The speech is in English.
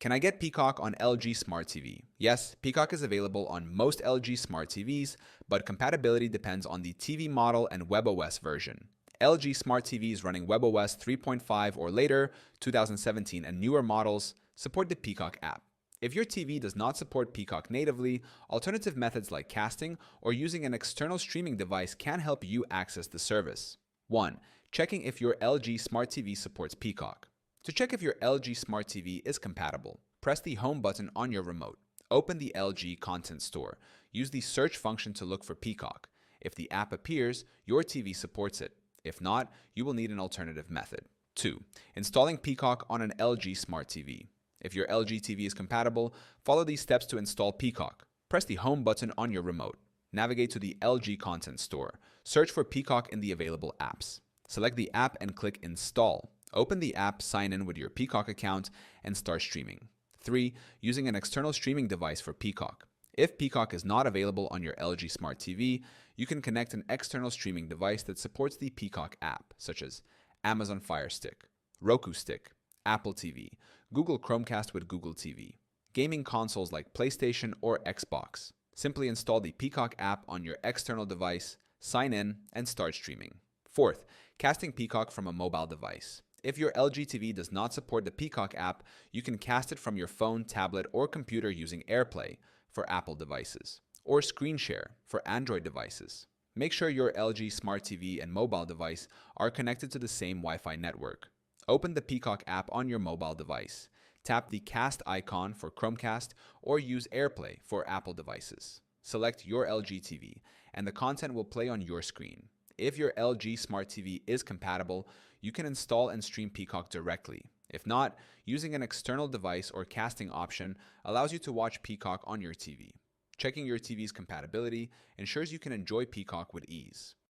Can I get Peacock on LG Smart TV? Yes, Peacock is available on most LG Smart TVs, but compatibility depends on the TV model and WebOS version. LG Smart TVs running WebOS 3.5 or later, 2017 and newer models support the Peacock app. If your TV does not support Peacock natively, alternative methods like casting or using an external streaming device can help you access the service. 1. Checking if your LG Smart TV supports Peacock. To check if your LG Smart TV is compatible, press the Home button on your remote. Open the LG Content Store. Use the search function to look for Peacock. If the app appears, your TV supports it. If not, you will need an alternative method. 2. Installing Peacock on an LG Smart TV. If your LG TV is compatible, follow these steps to install Peacock. Press the Home button on your remote. Navigate to the LG Content Store. Search for Peacock in the available apps. Select the app and click Install. Open the app, sign in with your Peacock account, and start streaming. 3. Using an external streaming device for Peacock. If Peacock is not available on your LG Smart TV, you can connect an external streaming device that supports the Peacock app, such as Amazon Fire Stick, Roku Stick, Apple TV, Google Chromecast with Google TV, gaming consoles like PlayStation or Xbox. Simply install the Peacock app on your external device, sign in, and start streaming. 4th, casting Peacock from a mobile device. If your LG TV does not support the Peacock app, you can cast it from your phone, tablet, or computer using AirPlay for Apple devices, or Screen Share for Android devices. Make sure your LG Smart TV and mobile device are connected to the same Wi-Fi network. Open the Peacock app on your mobile device. Tap the Cast icon for Chromecast or use AirPlay for Apple devices. Select your LG TV, and the content will play on your screen. If your LG Smart TV is compatible, you can install and stream Peacock directly. If not, using an external device or casting option allows you to watch Peacock on your TV. Checking your TV's compatibility ensures you can enjoy Peacock with ease.